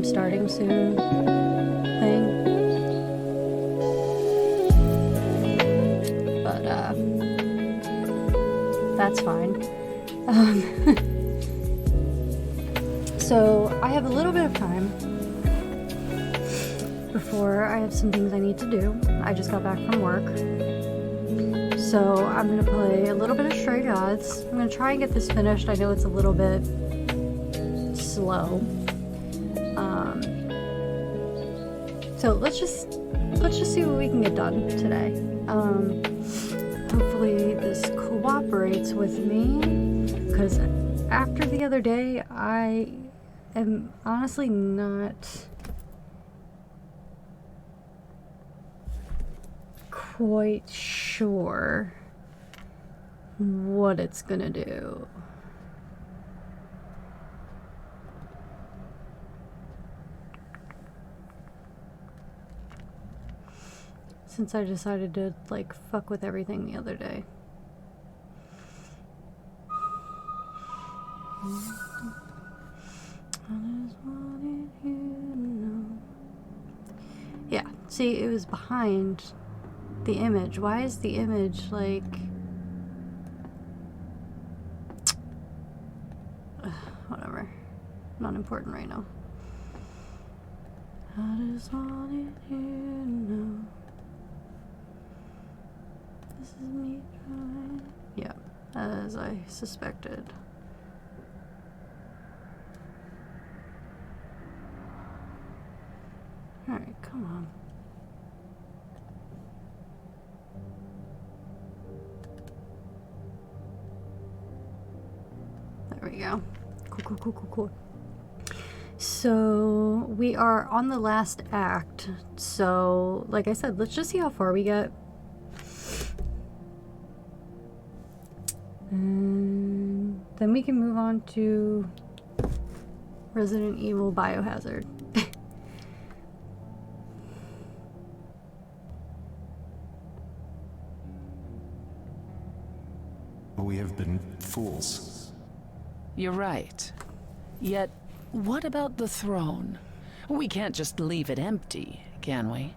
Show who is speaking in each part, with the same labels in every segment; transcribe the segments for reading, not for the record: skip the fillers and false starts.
Speaker 1: Starting soon thing. But that's fine. So I have a little bit of time before I have some things I need to do. I just got back from work. So I'm gonna play a little bit of Stray Gods. I'm gonna try and get this finished. I know it's a little bit slow. So let's just see what we can get done today. Hopefully this cooperates with me, because after the other day, I am honestly not quite sure what it's gonna do. Since I decided to, like, fuck with everything the other day. Yeah, see, it was behind the image. Why is the image, like... whatever. Not important right now. I just wanted you to know. This is me trying. Yeah, as I suspected. Alright, come on. There we go. Cool. So, we are on the last act. So, like I said, let's just see how far we get. And then we can move on to Resident Evil Biohazard.
Speaker 2: We have been fools.
Speaker 3: You're right. Yet, what about the throne? We can't just leave it empty, can we?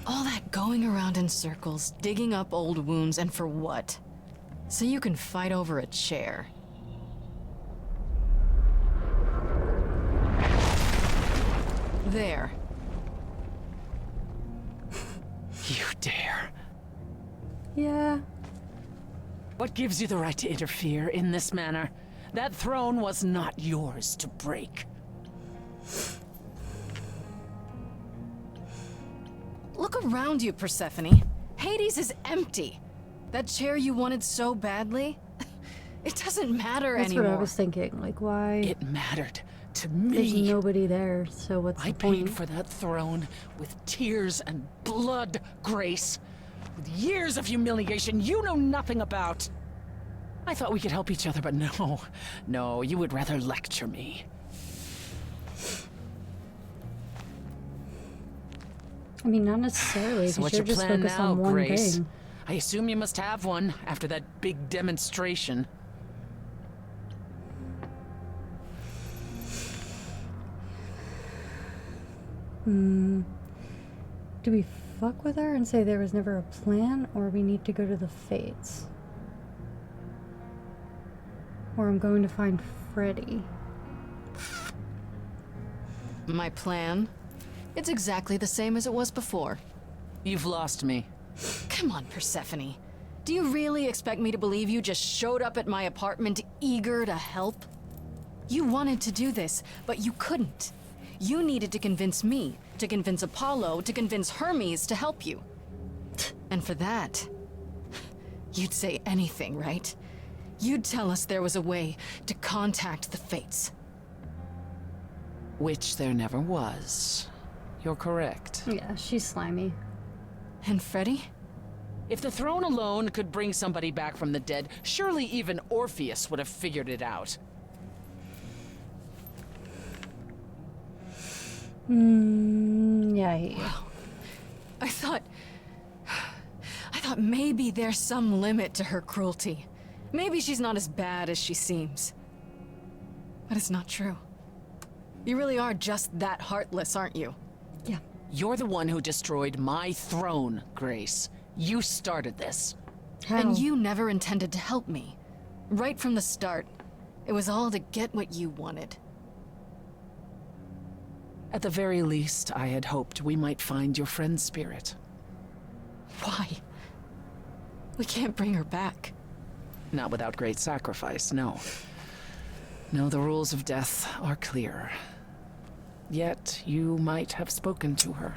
Speaker 4: All that going around in circles, digging up old wounds, and for what? So you can fight over a chair. There.
Speaker 3: You dare.
Speaker 1: Yeah.
Speaker 3: What gives you the right to interfere in this manner? That throne was not yours to break.
Speaker 4: Look around you, Persephone. Hades is empty. That chair you wanted so badly, it doesn't matter
Speaker 1: That's
Speaker 4: anymore.
Speaker 1: what I was thinking. Like, why?
Speaker 3: It mattered to me.
Speaker 1: There's nobody there, so what's the
Speaker 3: I
Speaker 1: point?
Speaker 3: paid for that throne with tears and blood, Grace. With years of humiliation you know nothing about. I thought we could help each other, but no, you would rather lecture me.
Speaker 1: I mean, not necessarily,
Speaker 3: So
Speaker 1: because
Speaker 3: what's
Speaker 1: you're
Speaker 3: your
Speaker 1: just
Speaker 3: plan
Speaker 1: focused
Speaker 3: now,
Speaker 1: on one
Speaker 3: Grace?
Speaker 1: thing.
Speaker 3: I assume you must have one after that big demonstration.
Speaker 1: Do we fuck with her and say there was never a plan, or we need to go to the Fates? Or I'm going to find Freddy.
Speaker 4: My plan? It's exactly the same as it was before.
Speaker 3: You've lost me.
Speaker 4: Come on, Persephone. Do you really expect me to believe you just showed up at my apartment eager to help? You wanted to do this, but you couldn't. You needed to convince me, to convince Apollo, to convince Hermes to help you. And for that, you'd say anything, right? You'd tell us there was a way to contact the Fates.
Speaker 3: Which there never was. You're correct.
Speaker 1: Yeah, she's slimy.
Speaker 4: And Freddy?
Speaker 3: If the throne alone could bring somebody back from the dead, surely even Orpheus would have figured it out.
Speaker 1: Yeah, I hate you.
Speaker 4: I thought maybe there's some limit to her cruelty. Maybe she's not as bad as she seems. But it's not true. You really are just that heartless, aren't you?
Speaker 1: Yeah.
Speaker 3: You're the one who destroyed my throne, Grace. You started this.
Speaker 1: How?
Speaker 4: And you never intended to help me. Right from the start. It was all to get what you wanted.
Speaker 3: At the very least, I had hoped we might find your friend's spirit.
Speaker 4: Why? We can't bring her back.
Speaker 3: Not without great sacrifice, no. No, the rules of death are clear. Yet, you might have spoken to her.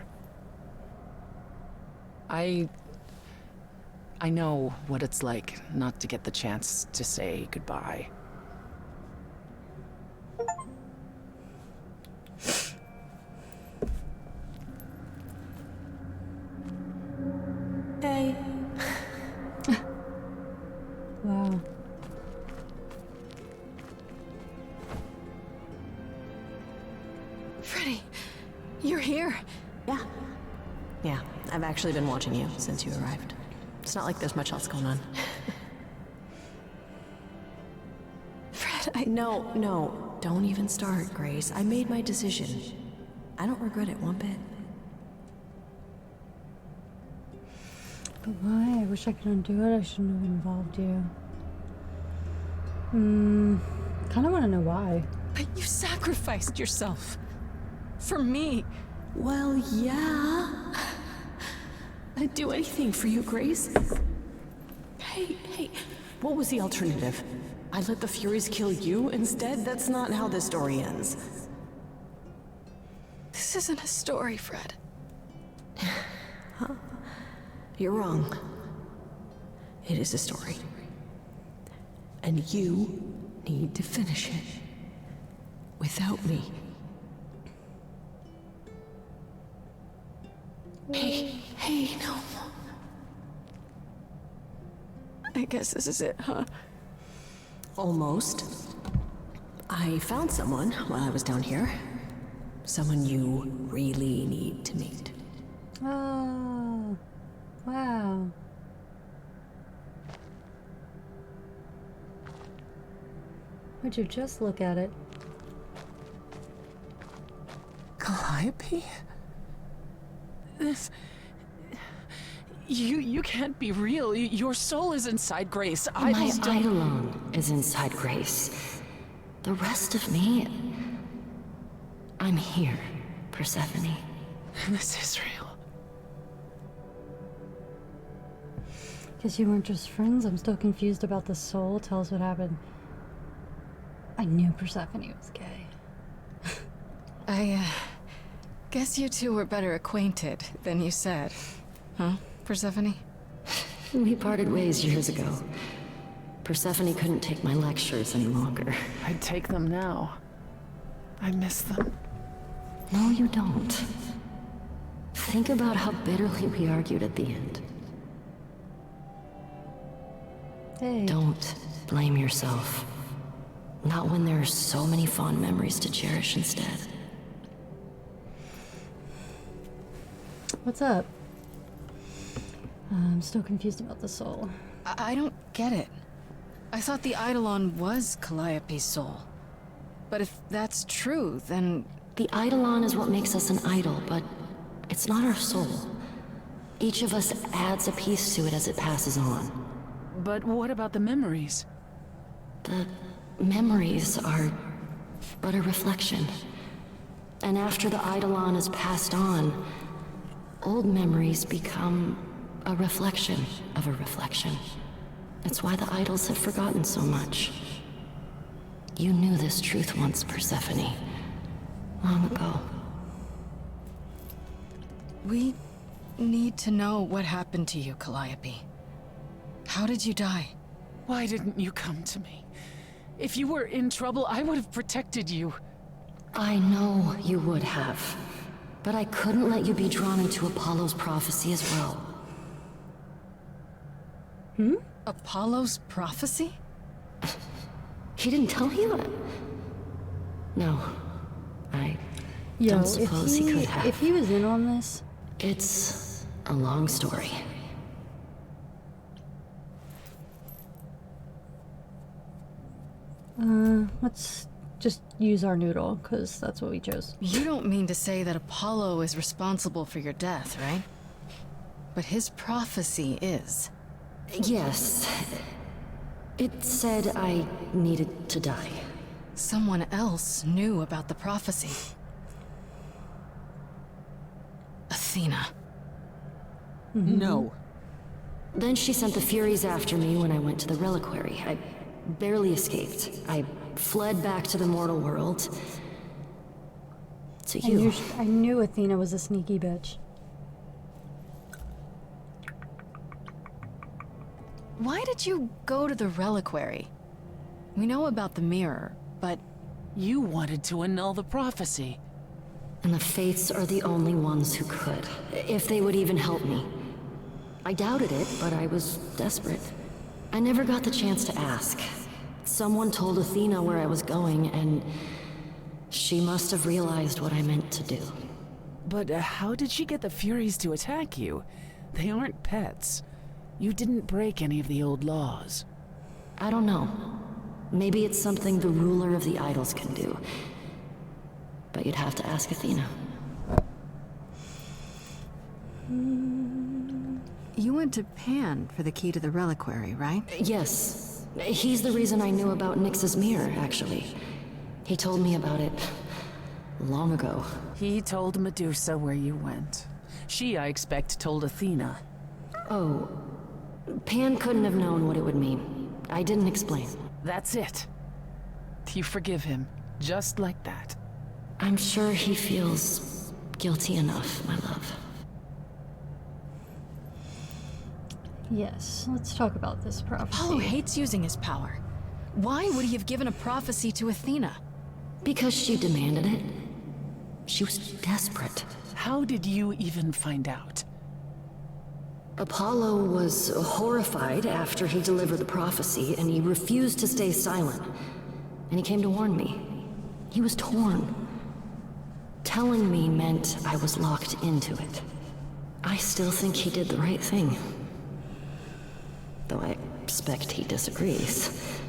Speaker 3: I know what it's like not to get the chance to say goodbye.
Speaker 5: Hey.
Speaker 1: Wow.
Speaker 4: Freddy, you're here.
Speaker 5: Yeah. Yeah, I've actually been watching you since you arrived. It's not like there's much else going on.
Speaker 4: Fred,
Speaker 5: No, don't even start, Grace. I made my decision. I don't regret it one bit.
Speaker 1: But why? I wish I could undo it. I shouldn't have involved you. Kind of want to know why.
Speaker 4: But you sacrificed yourself. For me.
Speaker 5: Well, yeah. I'd do anything for you, Grace. Hey, what was the alternative? I let the Furies kill you instead? That's not how this story ends.
Speaker 4: This isn't a story, Fred.
Speaker 5: You're wrong. It is a story. And you need to finish it. Without me. Hey, no.
Speaker 4: I guess this is it, huh?
Speaker 5: Almost. I found someone while I was down here. Someone you really need to meet.
Speaker 1: Oh. Wow. Would you just look at it?
Speaker 3: Calliope? This... You can't be real. Your soul is inside Grace.
Speaker 6: My
Speaker 3: Idols don't...
Speaker 6: Eidolon is inside Grace. The rest of me... I'm here, Persephone.
Speaker 3: This is real.
Speaker 1: Guess you weren't just friends. I'm still confused about the soul. Tell us what happened. I knew Persephone was gay.
Speaker 4: I, guess you two were better acquainted than you said. Huh, Persephone?
Speaker 6: We parted ways years ago. Persephone couldn't take my lectures any longer.
Speaker 3: I'd take them now. I miss them.
Speaker 6: No, you don't. Think about how bitterly we argued at the end.
Speaker 1: Hey.
Speaker 6: Don't blame yourself. Not when there are so many fond memories to cherish instead.
Speaker 1: What's up? I'm still confused about the soul.
Speaker 4: I don't get it. I thought the Eidolon was Calliope's soul. But if that's true, then...
Speaker 6: The Eidolon is what makes us an idol, but it's not our soul. Each of us adds a piece to it as it passes on.
Speaker 3: But what about the memories?
Speaker 6: The memories are but a reflection. And after the Eidolon is passed on, old memories become a reflection of a reflection. It's why the idols have forgotten so much. You knew this truth once, Persephone. Long ago.
Speaker 4: We need to know what happened to you, Calliope. How did you die?
Speaker 3: Why didn't you come to me? If you were in trouble, I would have protected you.
Speaker 6: I know you would have. But I couldn't let you be drawn into Apollo's prophecy as well.
Speaker 4: Apollo's prophecy?
Speaker 6: He didn't tell you? No. I
Speaker 1: Yo,
Speaker 6: don't suppose he could have.
Speaker 1: if he was in on this,
Speaker 6: It's a long story.
Speaker 1: let's just use our noodle, because that's what we chose.
Speaker 4: You don't mean to say that Apollo is responsible for your death, right? But his prophecy is.
Speaker 6: Yes. It said I needed to die.
Speaker 4: Someone else knew about the prophecy. Athena.
Speaker 3: No.
Speaker 6: Then she sent the Furies after me when I went to the reliquary. I barely escaped. I fled back to the mortal world. To you.
Speaker 1: I knew Athena was a sneaky bitch.
Speaker 4: Why did you go to the reliquary? We know about the mirror, but
Speaker 3: You wanted to annul the prophecy.
Speaker 6: And the Fates are the only ones who could. If they would even help me. I doubted it, but I was desperate. I never got the chance to ask. Someone told Athena where I was going, and she must have realized what I meant to do.
Speaker 3: But how did she get the Furies to attack you? They aren't pets. You didn't break any of the old laws.
Speaker 6: I don't know. Maybe it's something the ruler of the idols can do. But you'd have to ask Athena.
Speaker 4: you went to Pan for the key to the reliquary, right?
Speaker 6: Yes. He's the reason I knew about Nyx's mirror, actually. He told me about it long ago.
Speaker 3: He told Medusa where you went. She, I expect, told Athena.
Speaker 6: Oh, Pan couldn't have known what it would mean. I didn't explain.
Speaker 3: That's it. You forgive him, just like that.
Speaker 6: I'm sure he feels guilty enough, my love.
Speaker 1: Yes, let's talk about this prophecy.
Speaker 4: Apollo hates using his power. Why would he have given a prophecy to Athena?
Speaker 6: Because she demanded it. She was desperate.
Speaker 3: How did you even find out?
Speaker 6: Apollo was horrified after he delivered the prophecy, and he refused to stay silent. And he came to warn me. He was torn. Telling me meant I was locked into it. I still think he did the right thing. Though I expect he disagrees.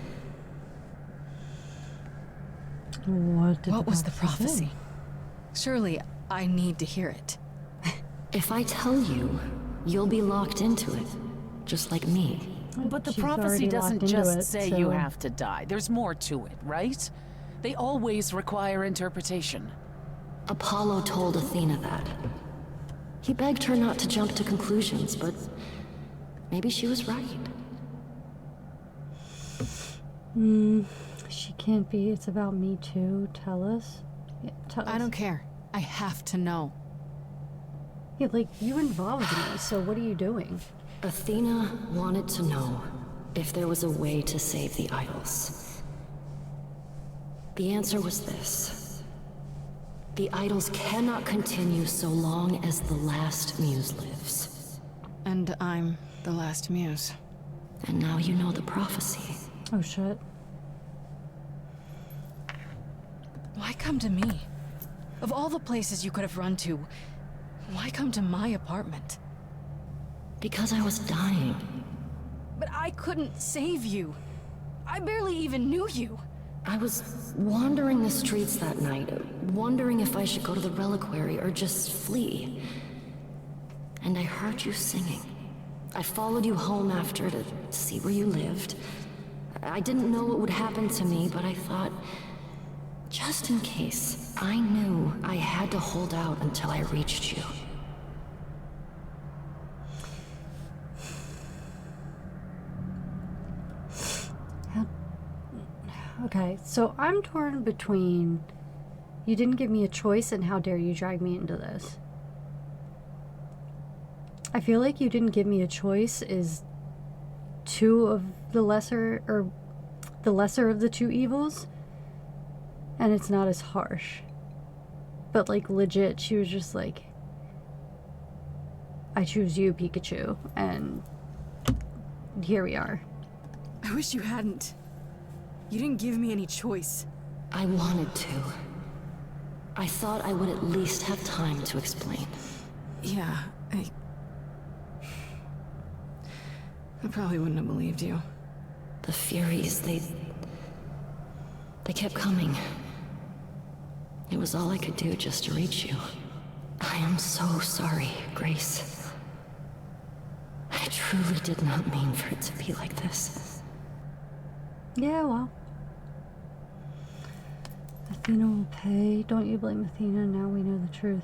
Speaker 1: What
Speaker 4: was the
Speaker 1: say?
Speaker 4: prophecy? Surely I need to hear it.
Speaker 6: If I tell you, you'll be locked into it. Just like me.
Speaker 3: But the
Speaker 1: She's
Speaker 3: prophecy
Speaker 1: already
Speaker 3: doesn't
Speaker 1: locked into
Speaker 3: just
Speaker 1: it,
Speaker 3: say
Speaker 1: so-
Speaker 3: you have to die. There's more to it, right? They always require interpretation.
Speaker 6: Apollo told Athena that. He begged her not to jump to conclusions, but maybe she was right.
Speaker 1: She can't be. It's about me too. Tell us. Yeah, tell us.
Speaker 4: I don't care. I have to know.
Speaker 1: Yeah, like, you involved me, so what are you doing?
Speaker 6: Athena wanted to know if there was a way to save the idols. The answer was this. The idols cannot continue so long as the last muse lives.
Speaker 4: And I'm the last muse.
Speaker 6: And now you know the prophecy.
Speaker 1: Oh shit.
Speaker 4: Why come to me? Of all the places you could have run to, Why come to my apartment?
Speaker 6: Because I was dying.
Speaker 4: But I couldn't save you. I barely even knew you.
Speaker 6: I was wandering the streets that night, wondering if I should go to the reliquary or just flee. And I heard you singing. I followed you home after to see where you lived. I didn't know what would happen to me, but I thought, just in case, I knew I had to hold out until I reached you.
Speaker 1: Okay, so I'm torn between you didn't give me a choice and how dare you drag me into this. I feel like you didn't give me a choice is two of the lesser, or the lesser of the two evils, and it's not as harsh. But like legit, she was just like, I choose you, Pikachu, and here we are.
Speaker 4: I wish you hadn't. You didn't give me any choice.
Speaker 6: I wanted to. I thought I would at least have time to explain.
Speaker 4: Yeah, I probably wouldn't have believed you.
Speaker 6: The Furies, they kept coming. It was all I could do just to reach you. I am so sorry, Grace. I truly did not mean for it to be like this.
Speaker 1: Yeah, well. Athena will pay. Don't you blame Athena, now we know the truth.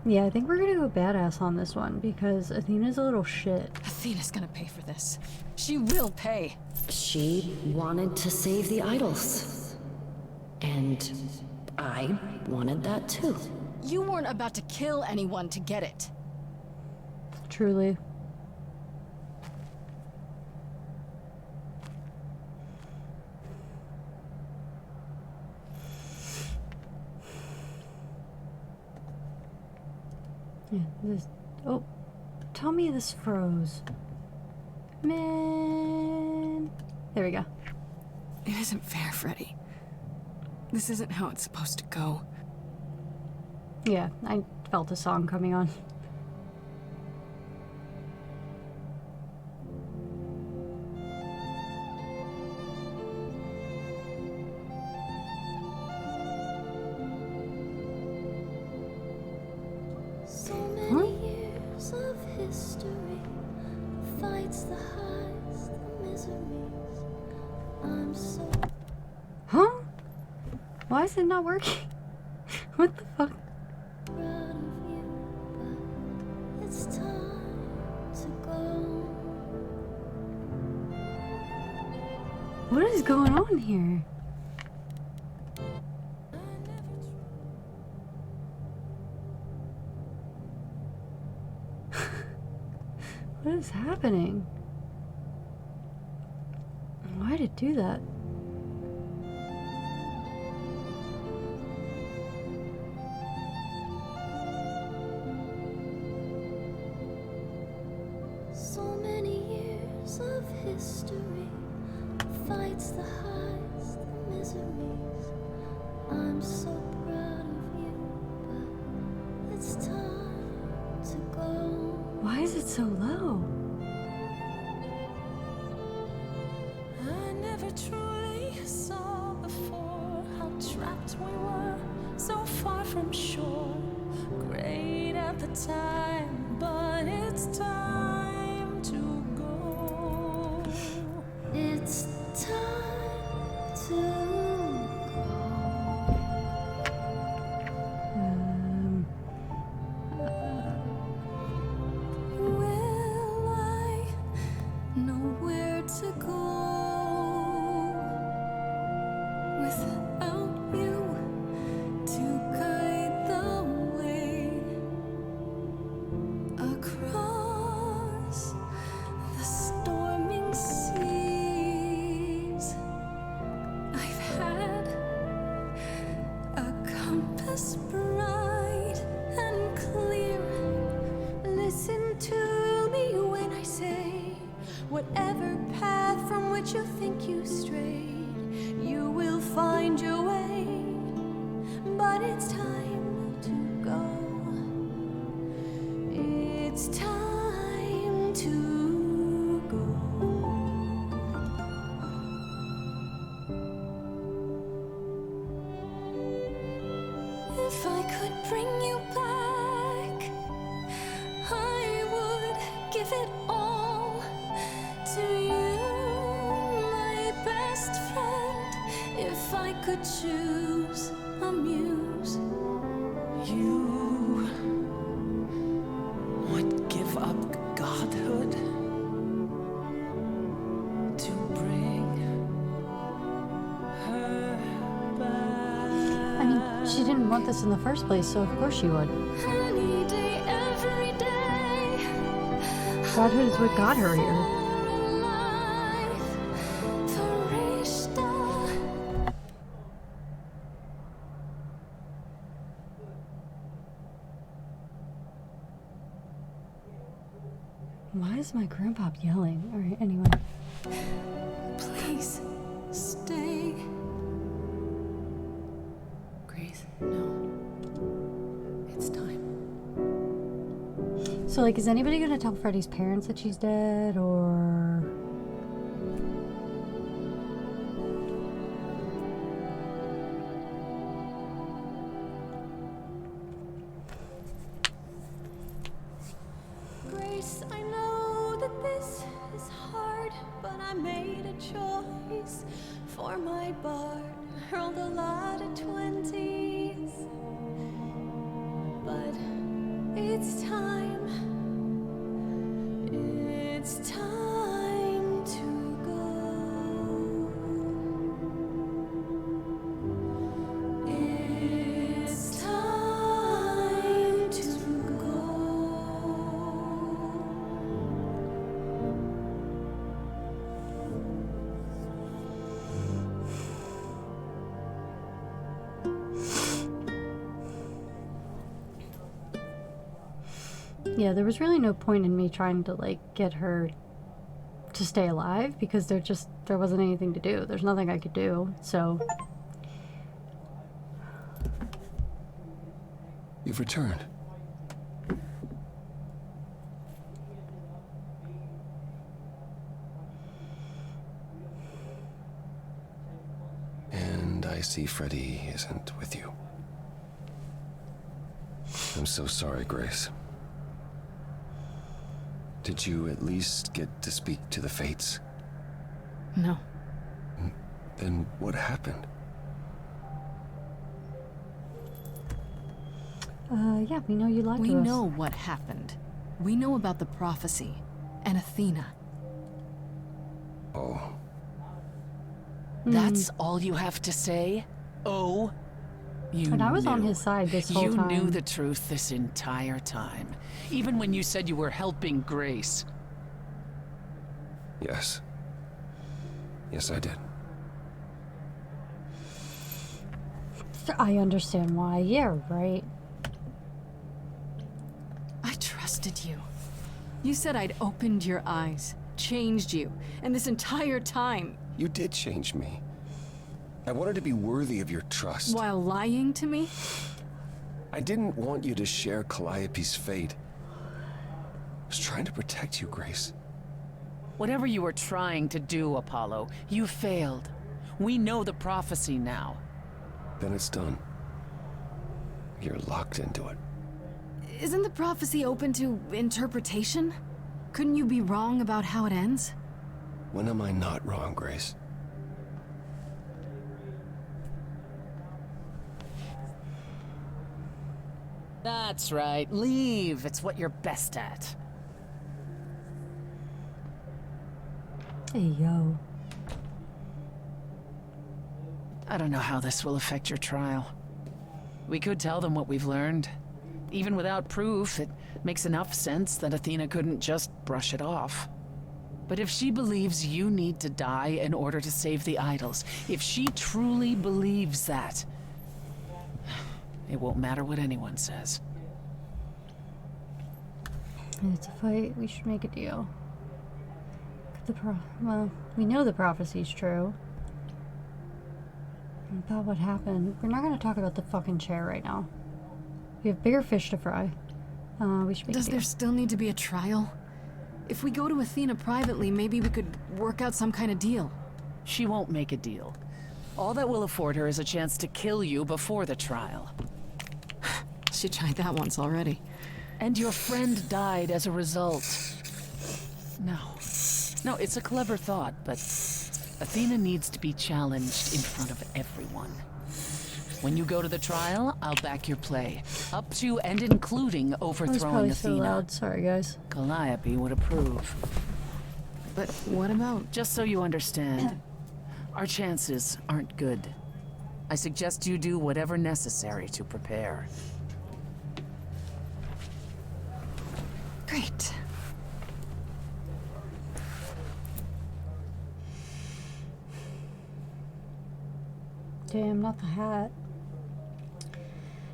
Speaker 1: Yeah, I think we're gonna go badass on this one, because Athena's a little shit.
Speaker 4: Athena's gonna pay for this. She will pay.
Speaker 6: She wanted to save the idols. And I wanted that too.
Speaker 4: You weren't about to kill anyone to get it.
Speaker 1: Truly. Yeah, this. Oh, tell me this froze. Man. There we go.
Speaker 4: It isn't fair, Freddy. This isn't how it's supposed to go.
Speaker 1: Yeah, I felt a song coming on.
Speaker 7: So many years of history, fights, the highs, the miseries. I'm so
Speaker 1: Huh? Why is it not working? What the fuck?
Speaker 7: proud of you, but it's time to go.
Speaker 1: What is going on here? What is happening? Why did it do that?
Speaker 7: So many years of history, fights, the highs, the miseries. I'm so proud of you, but it's time to go.
Speaker 1: Why is it so low?
Speaker 7: I never truly saw before how trapped we were, so far from shore. Great at the time, but it's time to go. It's time to go. Will I know where to go without you to guide the way across the storming seas? I've had a compass bright and clear. Listen to me when I say, whatever path from which you think you strayed, you will find your way. But it's time to go. give it all to you, my best friend. If I could choose a muse,
Speaker 3: You would give up godhood to bring her back.
Speaker 1: I mean, she didn't want this in the first place, so of course she would.
Speaker 7: any day, every day.
Speaker 1: Godhood is what got her here.
Speaker 7: Alive, Farishta.
Speaker 1: Why is my grandpa yelling? Alright, anyway.
Speaker 7: Please stay.
Speaker 5: Grace, no. It's time.
Speaker 1: So, like, is anybody gonna tell Freddy's parents that she's dead, or...
Speaker 7: Grace, I know that this is hard, but I made a choice for my bard. Hurled a lot of 20s, but it's time. It's time to go. It's time to go.
Speaker 1: Yeah, there was really no point in me trying to, like, get her to stay alive, because there wasn't anything to do. There's nothing I could do, so...
Speaker 2: You've returned. And I see Freddy isn't with you. I'm so sorry, Grace. Did you at least get to speak to the Fates?
Speaker 4: No.
Speaker 2: Then what happened?
Speaker 1: Yeah, we know you lied
Speaker 4: We
Speaker 1: to us.
Speaker 4: know what happened. We know about the prophecy and Athena.
Speaker 2: Oh,
Speaker 3: That's all you have to say? Oh? You
Speaker 1: And I was on
Speaker 3: knew.
Speaker 1: his side this whole
Speaker 3: You
Speaker 1: time.
Speaker 3: knew the truth this entire time. Even when you said you were helping Grace.
Speaker 2: yes. Yes, I did.
Speaker 1: I understand why. Yeah, right.
Speaker 4: I trusted you. You said I'd opened your eyes, changed you, and this entire time,
Speaker 2: You did change me. I wanted to be worthy of your trust.
Speaker 4: while lying to me?
Speaker 2: I didn't want you to share Calliope's fate. I was trying to protect you, Grace.
Speaker 3: Whatever you were trying to do, Apollo, you failed. We know the prophecy now.
Speaker 2: Then it's done. You're locked into it.
Speaker 4: Isn't the prophecy open to interpretation? Couldn't you be wrong about how it ends?
Speaker 2: When am I not wrong, Grace?
Speaker 3: That's right. Leave. It's what you're best at.
Speaker 1: Hey, yo.
Speaker 3: I don't know how this will affect your trial. We could tell them what we've learned. Even without proof, it makes enough sense that Athena couldn't just brush it off. But if she believes you need to die in order to save the idols, if she truly believes that, it won't matter what anyone says.
Speaker 1: It's a fight. We should make a deal. Well, we know the prophecy's true. About what happened. We're not going to talk about the fucking chair right now. We have bigger fish to fry. We should make a
Speaker 4: Does
Speaker 1: deal.
Speaker 4: there still need to be a trial? If we go to Athena privately, maybe we could work out some kind of deal.
Speaker 3: She won't make a deal. All that will afford her is a chance to kill you before the trial.
Speaker 4: She tried that once already.
Speaker 3: And your friend died as a result. No. No, it's a clever thought, but Athena needs to be challenged in front of everyone. When you go to the trial, I'll back your play. Up to and including
Speaker 1: That was
Speaker 3: overthrowing
Speaker 1: probably so
Speaker 3: Athena.
Speaker 1: loud. Sorry, guys.
Speaker 3: Calliope would approve.
Speaker 4: But what about...
Speaker 3: Just so you understand, our chances aren't good. I suggest you do whatever necessary to prepare.
Speaker 4: Great.
Speaker 1: Damn, not the hat.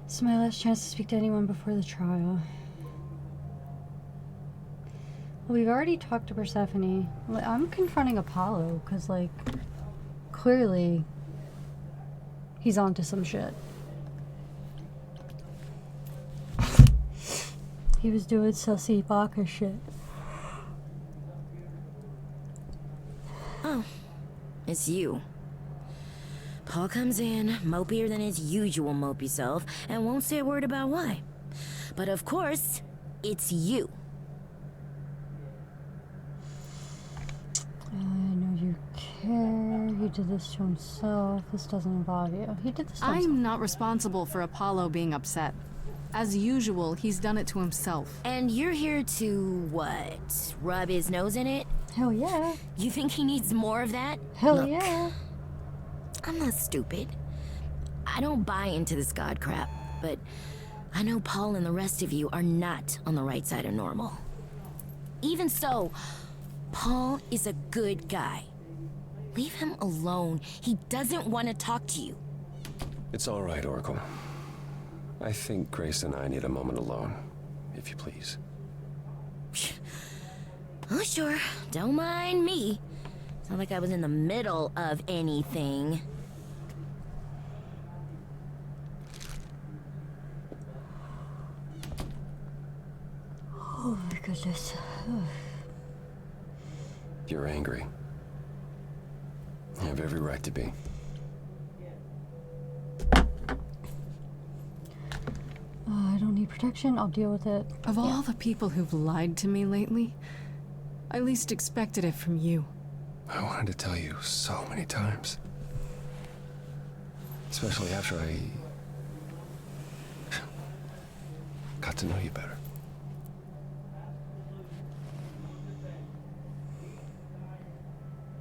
Speaker 1: This is my last chance to speak to anyone before the trial. Well, we've already talked to Persephone. I'm confronting Apollo, because, like, clearly he's onto some shit. He was doing sussy Baka shit.
Speaker 8: Oh, it's you. Paul comes in, mopier than his usual mopey self, and won't say a word about why. But of course, it's you.
Speaker 1: I know you care. He did this to himself. This doesn't involve you. He did this to himself.
Speaker 4: I'm not responsible for Apollo being upset. As usual, he's done it to himself.
Speaker 8: And you're here to, what, rub his nose in it?
Speaker 1: Hell yeah.
Speaker 8: You think he needs more of that?
Speaker 1: Hell
Speaker 8: Look,
Speaker 1: yeah.
Speaker 8: I'm not stupid. I don't buy into this god crap, but I know Paul and the rest of you are not on the right side of normal. Even so, Paul is a good guy. Leave him alone. He doesn't want to talk to you.
Speaker 2: It's all right, Oracle. I think Grace and I need a moment alone, if you please.
Speaker 8: Oh, sure. Don't mind me. It's not like I was in the middle of anything.
Speaker 1: Oh my goodness.
Speaker 2: You're angry. You have every right to be.
Speaker 1: I don't need protection. I'll deal with it.
Speaker 4: Of all the people who've lied to me lately, I least expected it from you.
Speaker 2: I wanted to tell you so many times. Especially after I got to know you better.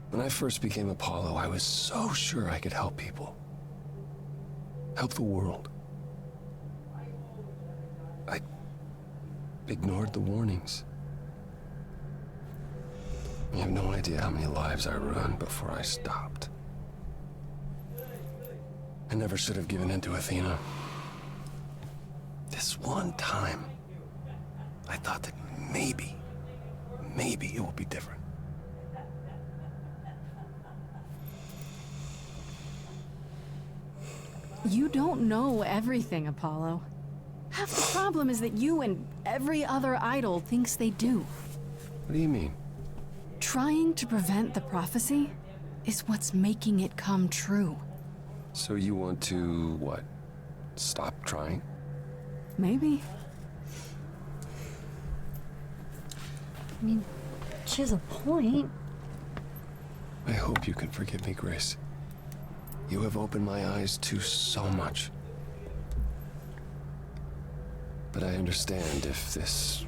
Speaker 2: When I first became Apollo, I was so sure I could help people. Help the world. I ignored the warnings. You have no idea how many lives I ruined before I stopped. I never should have given in to Athena. This one time, I thought that maybe it will be different.
Speaker 4: You don't know everything, Apollo. Half the problem is that you and every other idol thinks they do.
Speaker 2: What do you mean?
Speaker 4: Trying to prevent the prophecy is what's making it come true.
Speaker 2: So you want to, what, stop trying?
Speaker 4: Maybe.
Speaker 1: I mean, she has a point.
Speaker 2: I hope you can forgive me, Grace. You have opened my eyes to so much. But I understand if this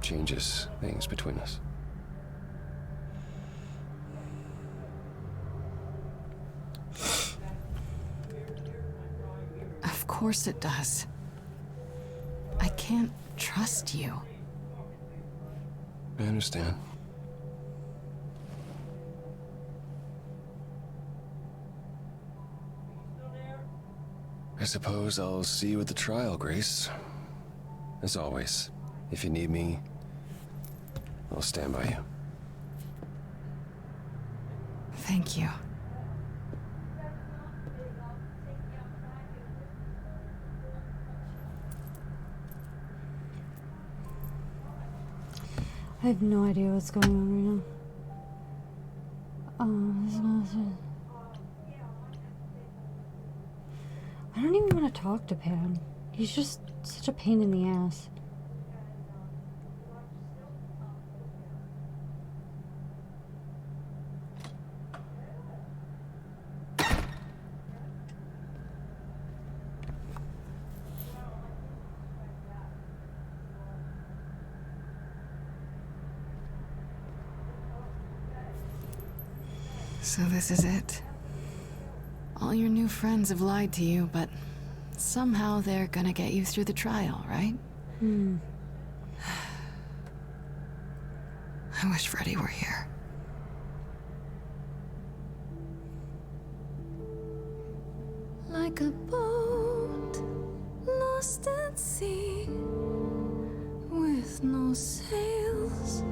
Speaker 2: changes things between us.
Speaker 4: Of course it does. I can't trust you.
Speaker 2: I understand. I suppose I'll see you at the trial, Grace. As always, if you need me, I'll stand by you.
Speaker 4: Thank you.
Speaker 1: I have no idea what's going on right now. This is not... I don't even want to talk to Pan. He's just such a pain in the ass.
Speaker 4: So this is it. All your new friends have lied to you, but somehow they're gonna get you through the trial, right? I wish Freddy were here.
Speaker 7: Like a boat lost at sea, with no sails,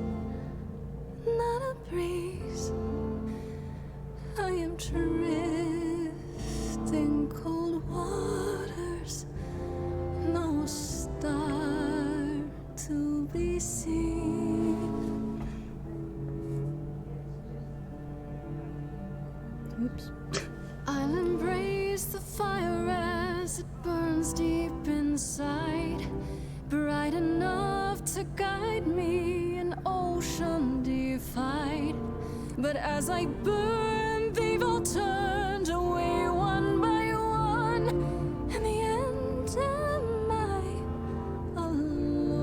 Speaker 7: not a breeze. I am drifting cold waters, no star to be seen.
Speaker 1: Oops.
Speaker 7: I'll embrace the fire as it burns deep inside, bright enough to guide me, an ocean defied. But as I burn, they've all turned away one by one. In the end, am I alone?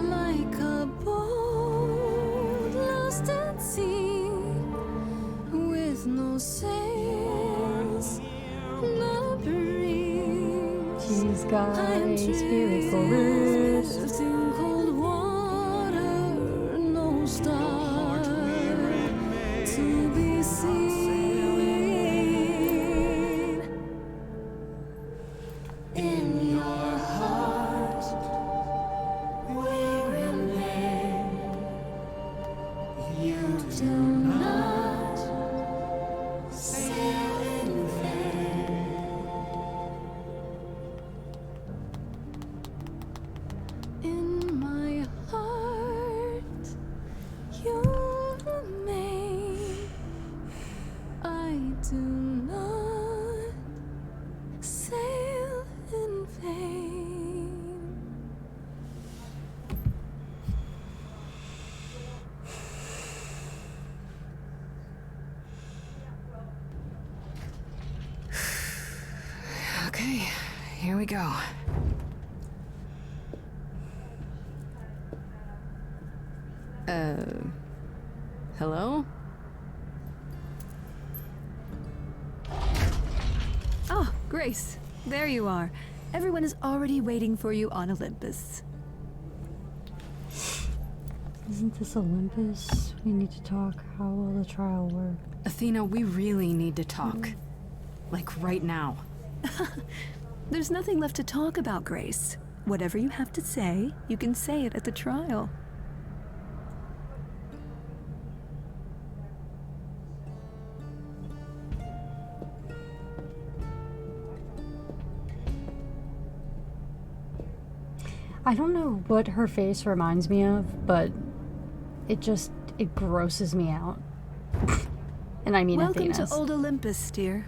Speaker 7: Like a boat lost at sea, with no sails, no breeze.
Speaker 1: She's got
Speaker 7: I am
Speaker 1: a spirit for risk.
Speaker 7: drifting cold water, no star to be seen. In your heart, we remain. You do not sail in vain. In my heart, you remain. I do not sail in vain.
Speaker 4: Okay, here we go. Hello?
Speaker 9: Oh, Grace, there you are. Everyone is already waiting for you on Olympus.
Speaker 1: Isn't this Olympus? We need to talk. How will the trial work?
Speaker 4: Athena, we really need to talk. Like right now.
Speaker 9: There's nothing left to talk about, Grace. Whatever you have to say, you can say it at the trial.
Speaker 1: I don't know what her face reminds me of, but it grosses me out. And I mean
Speaker 9: Welcome
Speaker 1: Athena's.
Speaker 9: to Old Olympus, dear.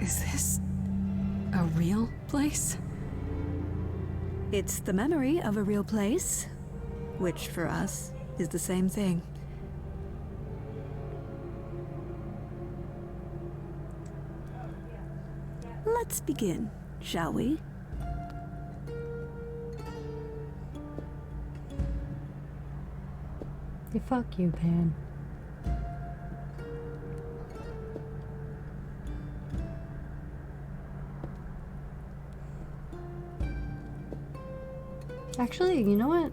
Speaker 4: Is this a real place?
Speaker 9: It's the memory of a real place, which for us is the same thing. Let's begin, shall we?
Speaker 1: Hey, fuck you, Pan. Actually, you know what?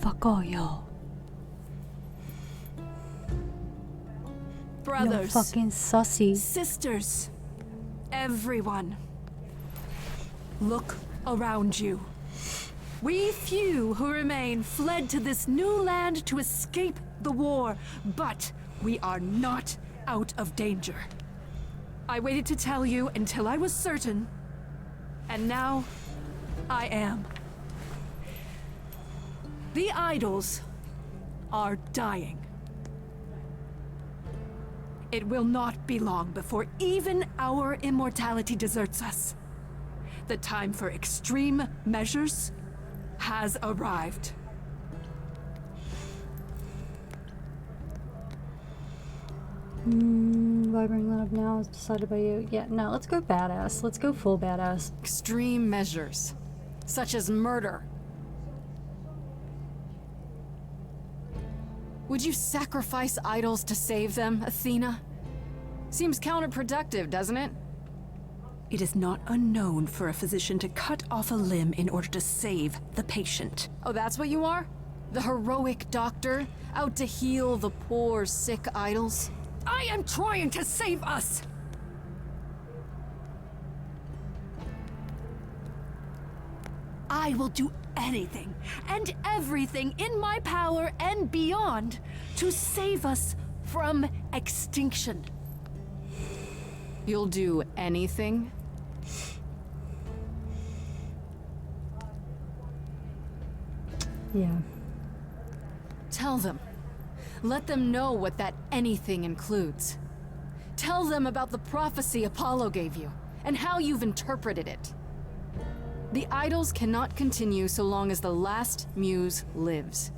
Speaker 1: Fuck all y'all.
Speaker 9: Brothers,
Speaker 1: You're fucking sussy.
Speaker 9: sisters, everyone, look around you. We few who remain fled to this new land to escape the war, but we are not out of danger. I waited to tell you until I was certain, and now I am. The idols are dying. It will not be long before even our immortality deserts us. The time for extreme measures has arrived.
Speaker 1: Why bring that up now? It's decided by you. Yeah, no, let's go badass. Let's go full badass.
Speaker 4: Extreme measures, such as murder. Would you sacrifice idols to save them, Athena? Seems counterproductive, doesn't it?
Speaker 9: It is not unknown for a physician to cut off a limb in order to save the patient.
Speaker 4: Oh, that's what you are? The heroic doctor, out to heal the poor, sick idols?
Speaker 9: I am trying to save us! I will do anything and everything in my power and beyond to save us from extinction.
Speaker 4: You'll do anything?
Speaker 1: Yeah.
Speaker 4: Tell them. Let them know what that anything includes. Tell them about the prophecy Apollo gave you, and how you've interpreted it. The idols cannot continue so long as the last muse lives.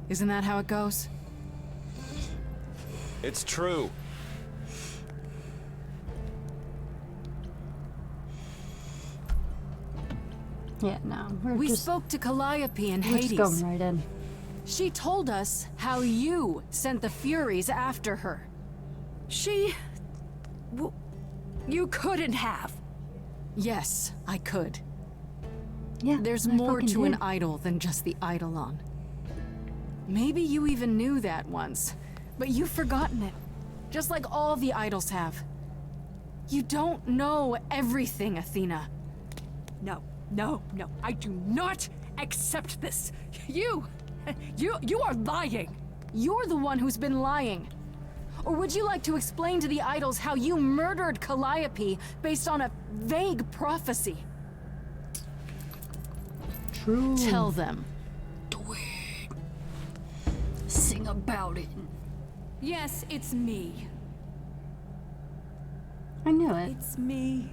Speaker 4: Isn't that how it goes?
Speaker 2: It's true.
Speaker 1: Yeah, no.
Speaker 4: We spoke to Calliope in
Speaker 1: we're
Speaker 4: Hades.
Speaker 1: just going right in.
Speaker 4: She told us how you sent the Furies after her.
Speaker 9: You couldn't have.
Speaker 4: Yes, I could.
Speaker 1: Yeah,
Speaker 4: There's
Speaker 1: I
Speaker 4: more
Speaker 1: fucking
Speaker 4: to an
Speaker 1: did.
Speaker 4: idol than just the eidolon. Maybe you even knew that once, but you've forgotten it. Just like all the idols have. You don't know everything, Athena.
Speaker 9: No, I do not accept this. You are lying.
Speaker 4: You're the one who's been lying. Or would you like to explain to the idols how you murdered Calliope based on a vague prophecy?
Speaker 1: True.
Speaker 4: Tell them.
Speaker 1: Sing about it.
Speaker 9: Yes, it's me.
Speaker 1: I knew it.
Speaker 9: It's me.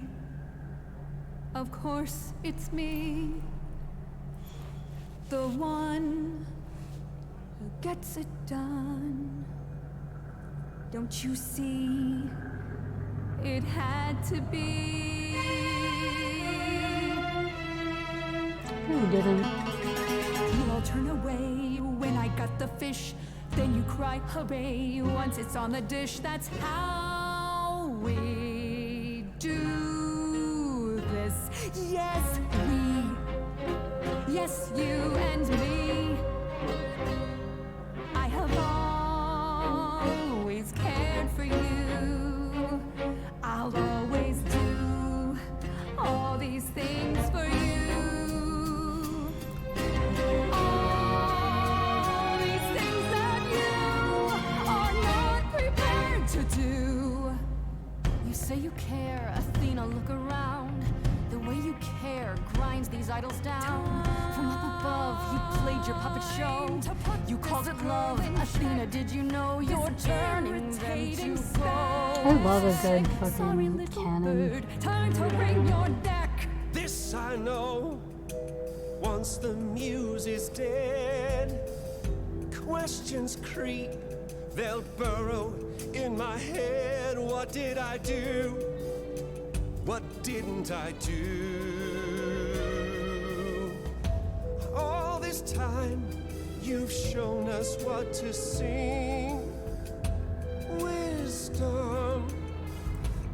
Speaker 9: Of course, it's me. The one who gets it done. Don't you see? It had to be.
Speaker 1: No, you didn't.
Speaker 9: You all turn away when I got the fish. Then you cry hooray once it's on the dish. That's how we do this. Yes, we. Yes, you and me. I have always cared for you. I'll always do all these things for you. All these things that you are not prepared to do.
Speaker 4: You say you care, Athena, look around. The way you care grinds these idols down. From up above, you played your puppet show. You called it love. Athena, did you know you're turning them to gold?
Speaker 1: I love a good fucking canon.
Speaker 9: Time to bring your deck.
Speaker 10: This I know, once the muse is dead, questions creep, they'll burrow in my head. What did I do? What didn't I do? All this time, you've shown us what to sing. Wisdom,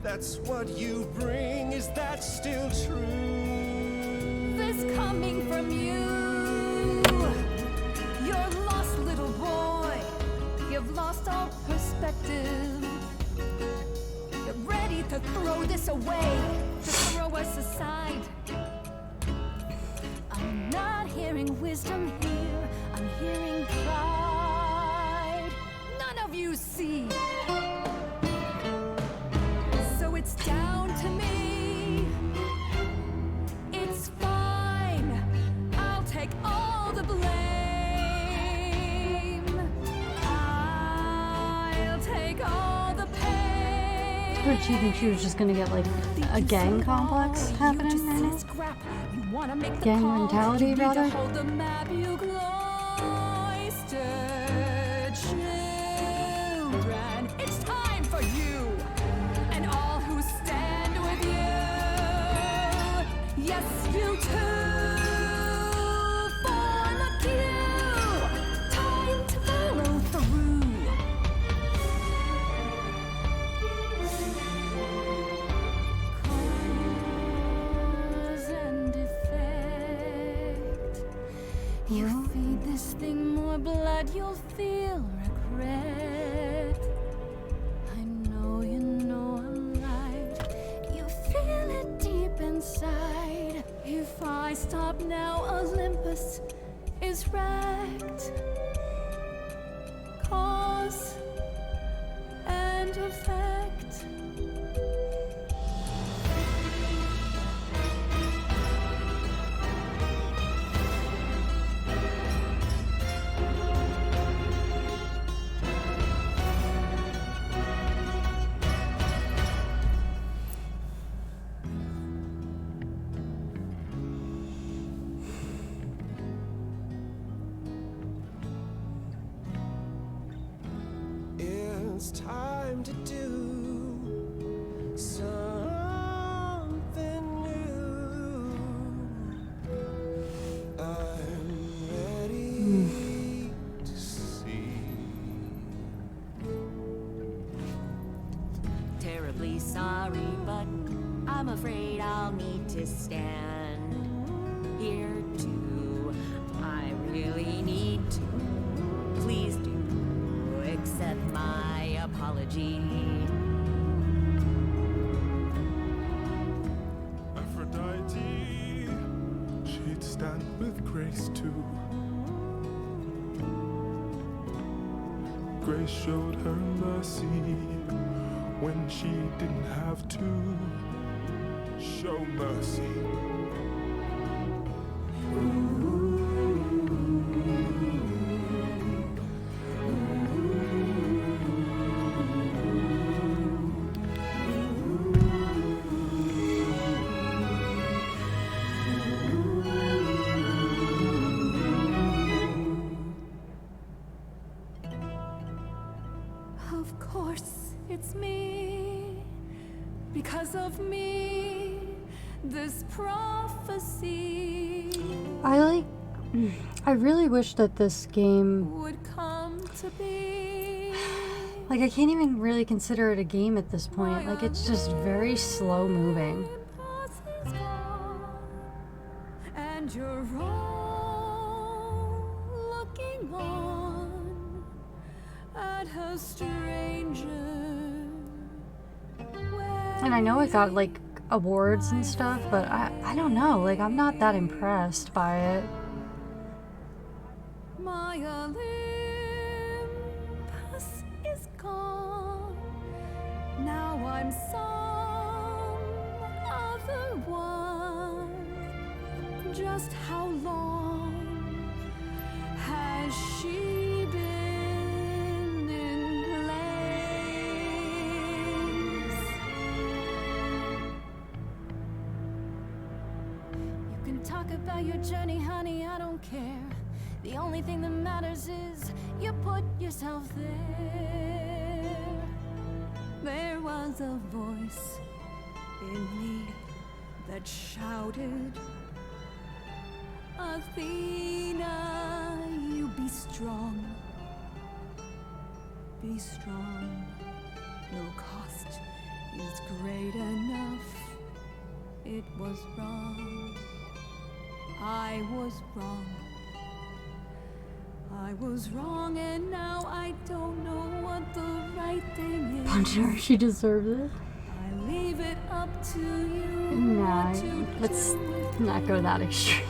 Speaker 10: that's what you bring. Is that still true?
Speaker 9: This coming from you. You're lost, little boy. You've lost all perspective. You're ready to throw this away, to throw us aside. I'm not hearing wisdom here. I'm hearing pride. None of you see. So it's down to me. It's fine. I'll take all the blame. I'll take all the pain.
Speaker 1: What did she think she was just gonna get like a gang complex happening right now? Gang mentality, rather?
Speaker 9: Hold the map, you cloistered children. It's time for you.
Speaker 7: this thing more blood, you'll feel regret. I know you know I'm right. You feel it deep inside. If I stop now, Olympus is wrecked. Cause and effect.
Speaker 10: It's time to do something new. I'm ready to see.
Speaker 11: Terribly sorry, but I'm afraid I'll need to stand here too. I really need to. Please do accept my apology.
Speaker 12: Aphrodite, she'd stand with Grace too. Grace showed her mercy when she didn't have to show mercy.
Speaker 7: Of course, it's me. Because of me, this prophecy
Speaker 1: I really wish that this game,
Speaker 7: would come to be.
Speaker 1: like, I can't even really consider it a game at this point. Like, it's just very slow moving.
Speaker 7: And you're all looking on at a stranger.
Speaker 1: And I know it got, like, awards and stuff, but I don't know. Like, I'm not that impressed by it.
Speaker 7: My Olympus is gone. Now I'm some other one. Just how long has she been in place? You can talk about your journey, honey, I don't care. The only thing that matters is you put yourself there. There was a voice in me that shouted, Athena, you be strong. Be strong. No cost is great enough. It was wrong. I was wrong. I was wrong, and now I don't know what the right thing is.
Speaker 1: Punch her, she deserves it.
Speaker 7: I leave it up to you.
Speaker 1: Nah,
Speaker 7: what to
Speaker 1: let's
Speaker 7: do with
Speaker 1: not go that extreme.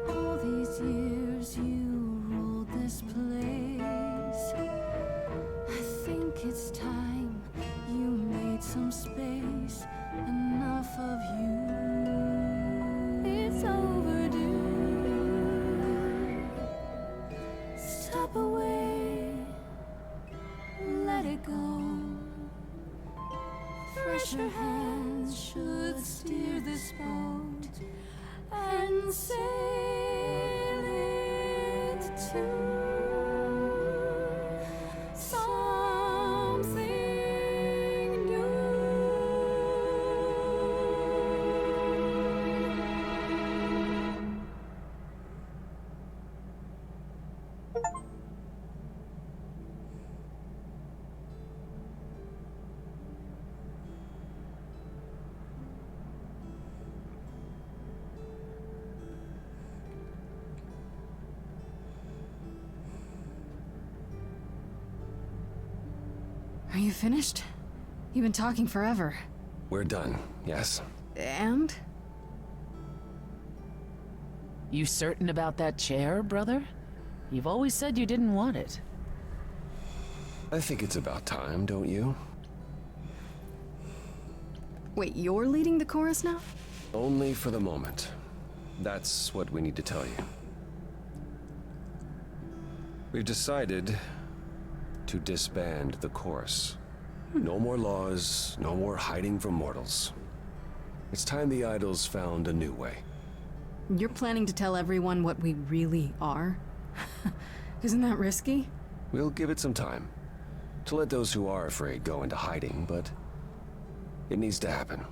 Speaker 7: all these years you ruled this place. I think it's time you made some space. Enough of you. It's overdue. Step away. Let it go. Fresher hands should steer this boat and sail it to something new.
Speaker 4: you finished? You've been talking forever.
Speaker 2: We're done, yes.
Speaker 4: And?
Speaker 3: You certain about that chair, brother? You've always said you didn't want it.
Speaker 2: I think it's about time, don't you?
Speaker 4: Wait, you're leading the chorus now?
Speaker 2: Only for the moment. That's what we need to tell you. We've decided to disband the chorus. No more laws, no more hiding from mortals. It's time the idols found a new way.
Speaker 4: You're planning to tell everyone what we really are? Isn't that risky?
Speaker 2: We'll give it some time to let those who are afraid go into hiding, but it needs to happen.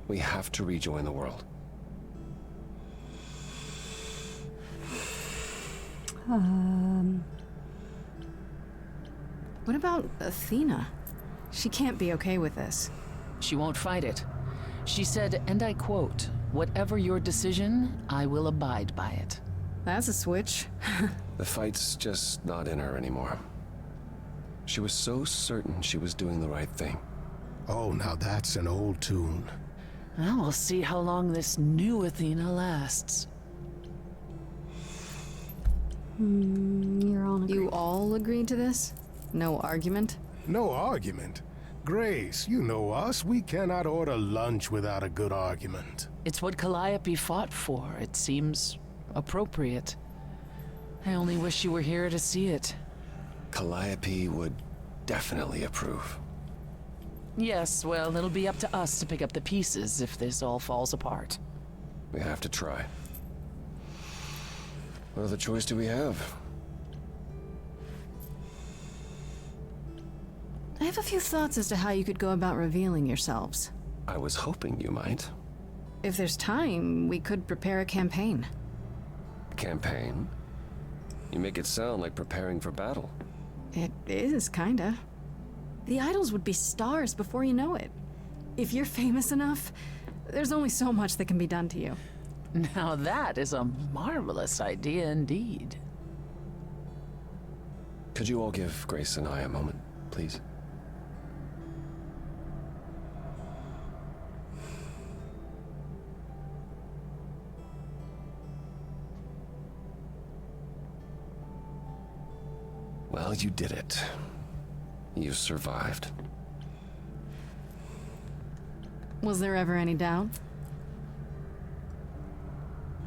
Speaker 2: We have to rejoin the world.
Speaker 4: What about Athena? She can't be okay with this.
Speaker 3: She won't fight it. She said, and I quote, "Whatever your decision, I will abide by it."
Speaker 4: That's a switch.
Speaker 2: The fight's just not in her anymore. She was so certain she was doing the right thing.
Speaker 13: Oh, now that's an old tune.
Speaker 3: Well, we'll see how long this new Athena lasts.
Speaker 1: You're on.
Speaker 4: You all agreed to this? No argument?
Speaker 13: No argument. Grace, you know us. We cannot order lunch without a good argument.
Speaker 3: It's what Calliope fought for. It seems appropriate. I only wish you were here to see it.
Speaker 2: Calliope would definitely approve.
Speaker 3: Yes, well, it'll be up to us to pick up the pieces if this all falls apart.
Speaker 2: We have to try. What other choice do we have?
Speaker 4: I have a few thoughts as to how you could go about revealing yourselves.
Speaker 2: I was hoping you might.
Speaker 4: If there's time, we could prepare a campaign.
Speaker 2: Campaign? You make it sound like preparing for battle.
Speaker 4: It is, kinda. The idols would be stars before you know it. If you're famous enough, there's only so much that can be done to you.
Speaker 3: Now that is a marvelous idea indeed.
Speaker 2: Could you all give Grace and I a moment, please? Well, you did it. You survived.
Speaker 4: Was there ever any doubt?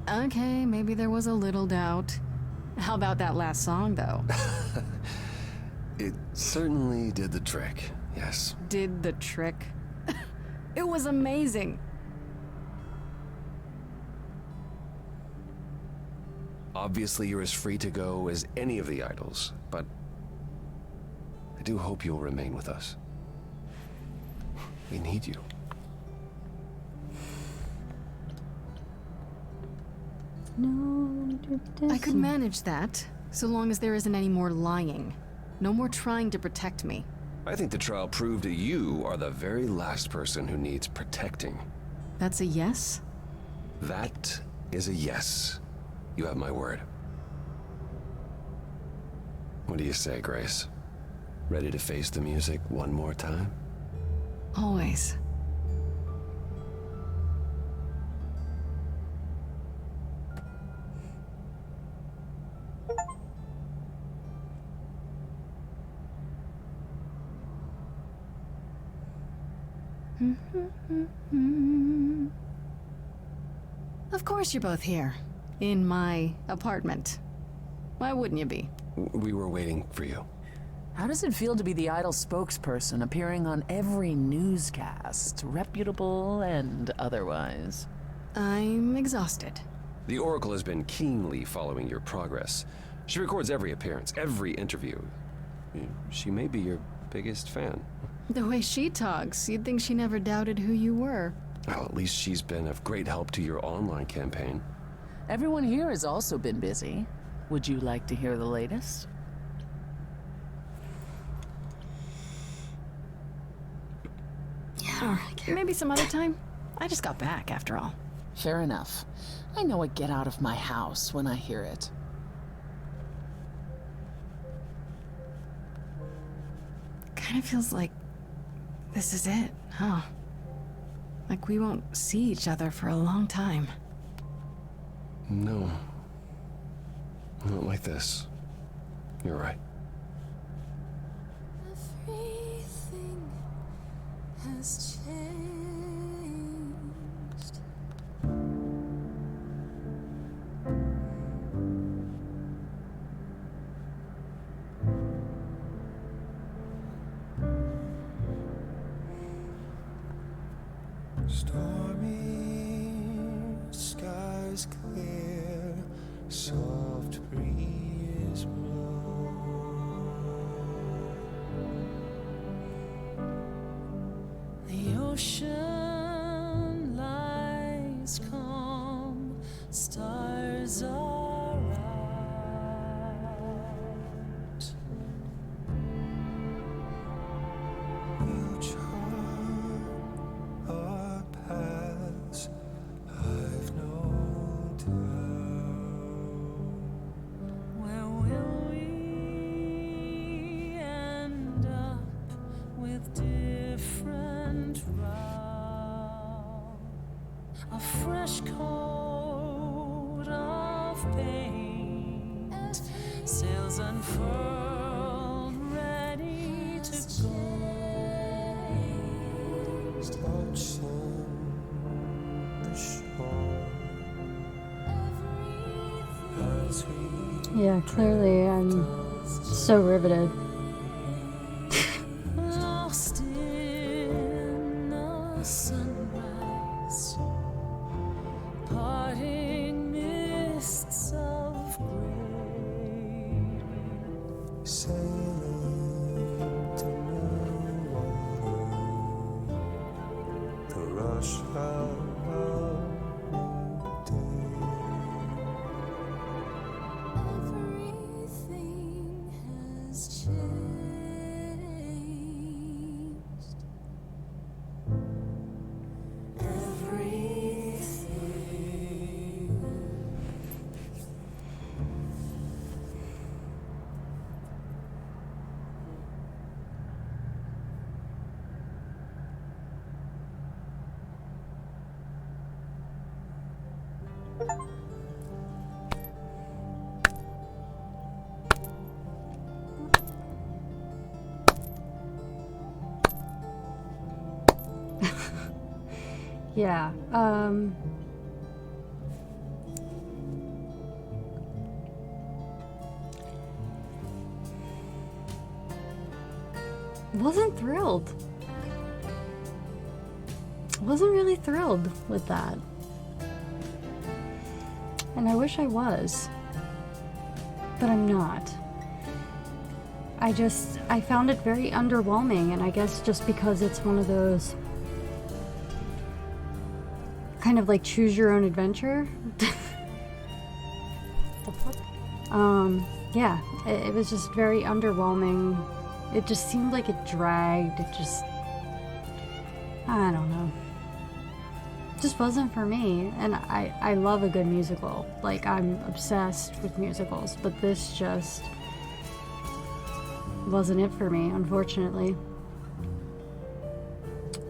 Speaker 4: Okay, maybe there was a little doubt. How about that last song, though?
Speaker 2: It certainly did the trick, yes.
Speaker 4: Did the trick? It was amazing.
Speaker 2: Obviously, you're as free to go as any of the idols, but I do hope you'll remain with us. We need you.
Speaker 1: No,
Speaker 4: I could manage that, so long as there isn't any more lying. No more trying to protect me.
Speaker 2: I think the trial proved that you are the very last person who needs protecting.
Speaker 4: That's a yes?
Speaker 2: That is a yes. You have my word. What do you say, Grace? Ready to face the music one more time?
Speaker 4: Always. Of course you're both here. In my apartment. Why wouldn't you be?
Speaker 2: We were waiting for you.
Speaker 3: How does it feel to be the idol spokesperson appearing on every newscast, reputable and otherwise?
Speaker 4: I'm exhausted.
Speaker 2: The Oracle has been keenly following your progress. She records every appearance, every interview. She may be your biggest fan.
Speaker 4: The way she talks, you'd think she never doubted who you were.
Speaker 2: Well, at least she's been of great help to your online campaign.
Speaker 3: Everyone here has also been busy. Would you like to hear the latest?
Speaker 4: Or maybe some other time? I just got back, after all.
Speaker 3: Fair enough. I know a get out of my house when I hear it.
Speaker 5: kind of feels like this is it, huh? Like we won't see each other for a long time.
Speaker 2: No. Not like this. You're right.
Speaker 7: Everything has changed.
Speaker 10: Stormy skies clear, soft breeze blow.
Speaker 7: The ocean lies calm, stars are out.
Speaker 10: We'll chart our paths, I've no doubt.
Speaker 7: Where will we end up with different routes? A fresh coat of paint, sails unfurled, ready to go.
Speaker 10: Watching the shore as we
Speaker 1: Yeah, clearly I'm so riveted.
Speaker 7: lost in the sunrise, parting mists of gray.
Speaker 10: sailing to new water, the rush of a new
Speaker 7: Everything has changed. Everything.
Speaker 1: Yeah, wasn't thrilled. Wasn't really thrilled with that. And I wish I was. But I'm not. I found it very underwhelming, and I guess just because it's one of those kind of like choose your own adventure. Yeah, it was just very underwhelming. It just seemed like it dragged. I don't know. It just wasn't for me. And I love a good musical. Like, I'm obsessed with musicals, but this just wasn't it for me, unfortunately.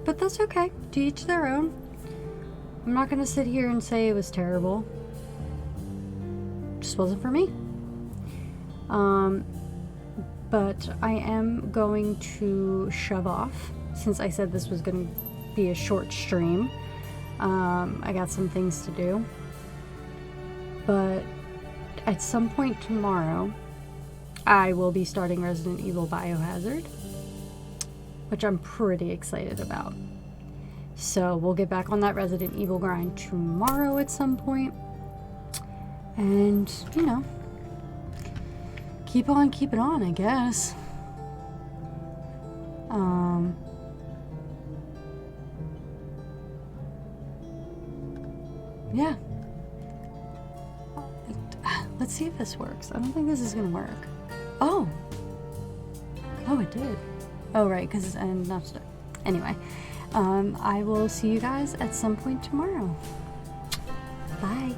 Speaker 1: But that's okay. To each their own. I'm not gonna sit here and say it was terrible. Just wasn't for me. But I am going to shove off, since I said this was gonna be a short stream. I got some things to do. But at some point tomorrow, I will be starting Resident Evil Biohazard, which I'm pretty excited about. So we'll get back on that Resident Evil grind tomorrow at some point. And, you know, keep on keeping on, I guess. Yeah. Let's see if this works. I don't think this is gonna work. Oh! Oh, it did. Oh, right, because it's enough stuff. Anyway, I will see you guys at some point tomorrow. Bye.